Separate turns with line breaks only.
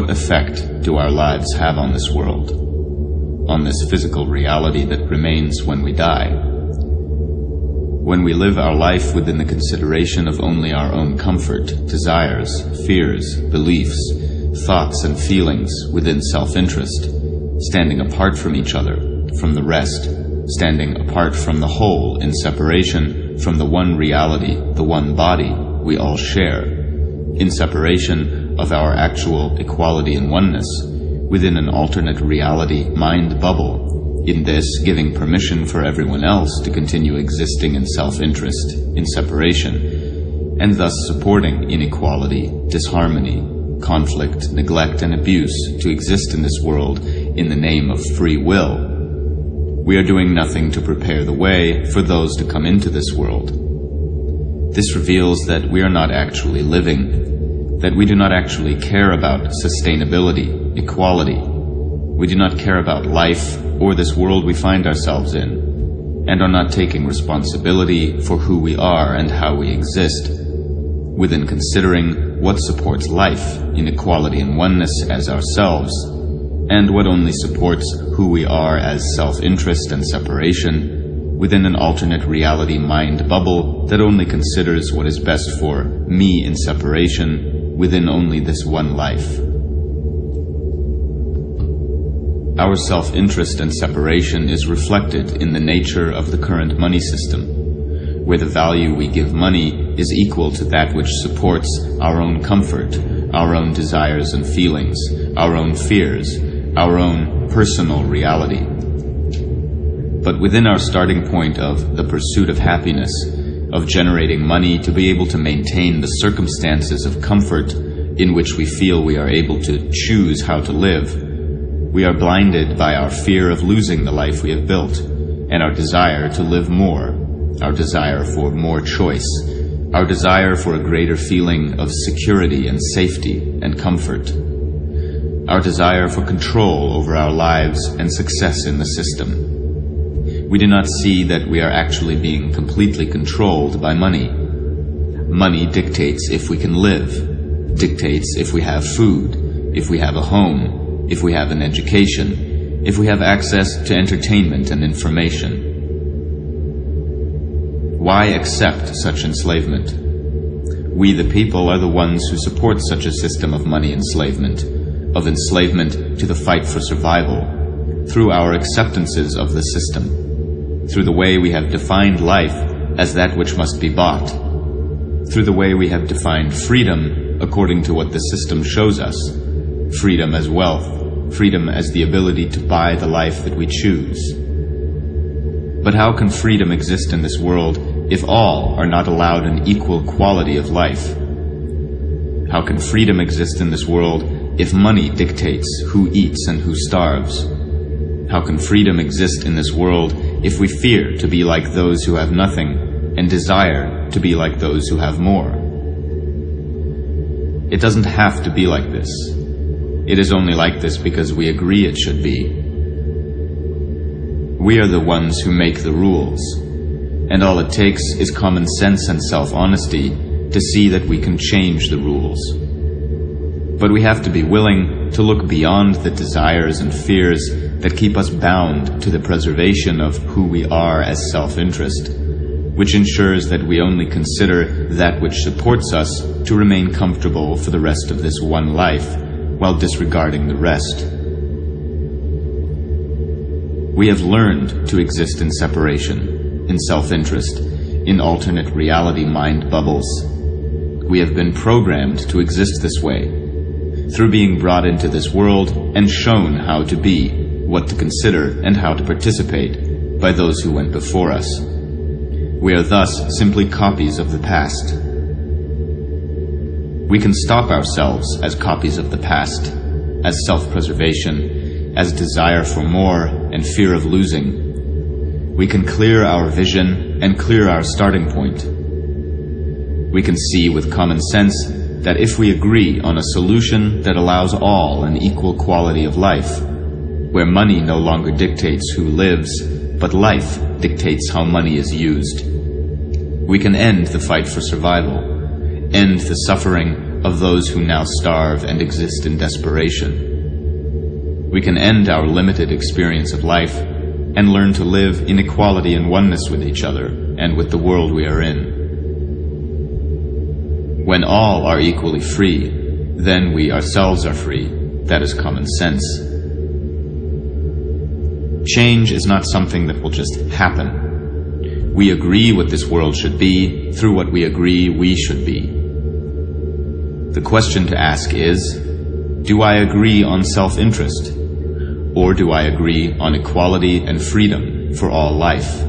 What effect do our lives have on this world, on this physical reality that remains when we die? When we live our life within the consideration of only our own comfort, desires, fears, beliefs, thoughts and feelings within self-interest, standing apart from each other, from the rest, standing apart from the whole in separation from the one reality, the one body we all share, in separation of our actual equality and oneness, within an alternate reality mind bubble, in this giving permission for everyone else to continue existing in self-interest, in separation, and thus supporting inequality, disharmony, conflict, neglect, and abuse to exist in this world in the name of free will. We are doing nothing to prepare the way for those to come into this world. This reveals that we are not actually living, that we do not actually care about sustainability, equality. We do not care about life or this world we find ourselves in, and are not taking responsibility for who we are and how we exist, within considering what supports life in equality and oneness as ourselves, and what only supports who we are as self-interest and separation, within an alternate reality mind bubble that only considers what is best for me in separation, within only this one life. Our self-interest and separation is reflected in the nature of the current money system, where the value we give money is equal to that which supports our own comfort, our own desires and feelings, our own fears, our own personal reality. But within our starting point of the pursuit of happiness, of generating money to be able to maintain the circumstances of comfort in which we feel we are able to choose how to live, we are blinded by our fear of losing the life we have built, and our desire to live more, our desire for more choice, our desire for a greater feeling of security and safety and comfort, our desire for control over our lives and success in the system. We do not see that we are actually being completely controlled by money. Money dictates if we can live, dictates if we have food, if we have a home, if we have an education, if we have access to entertainment and information. Why accept such enslavement? We the people are the ones who support such a system of money enslavement to the fight for survival, through our acceptances of the system, through the way we have defined life as that which must be bought, through the way we have defined freedom according to what the system shows us, freedom as wealth, freedom as the ability to buy the life that we choose. But how can freedom exist in this world if all are not allowed an equal quality of life? How can freedom exist in this world if money dictates who eats and who starves? How can freedom exist in this world if we fear to be like those who have nothing and desire to be like those who have more? It doesn't have to be like this. It is only like this because we agree it should be. We are the ones who make the rules, and all it takes is common sense and self-honesty to see that we can change the rules. But we have to be willing to look beyond the desires and fears that keep us bound to the preservation of who we are as self-interest, which ensures that we only consider that which supports us to remain comfortable for the rest of this one life, while disregarding the rest. We have learned to exist in separation, in self-interest, in alternate reality mind bubbles. We have been programmed to exist this way, through being brought into this world and shown how to be, what to consider, and how to participate by those who went before us. We are thus simply copies of the past. We can stop ourselves as copies of the past, as self-preservation, as desire for more and fear of losing. We can clear our vision and clear our starting point. We can see with common sense that if we agree on a solution that allows all an equal quality of life, where money no longer dictates who lives, but life dictates how money is used, we can end the fight for survival, end the suffering of those who now starve and exist in desperation. We can end our limited experience of life and learn to live in equality and oneness with each other and with the world we are in. When all are equally free, then we ourselves are free. That is common sense. Change is not something that will just happen. We agree what this world should be through what we agree we should be. The question to ask is, do I agree on self-interest? Or do I agree on equality and freedom for all life?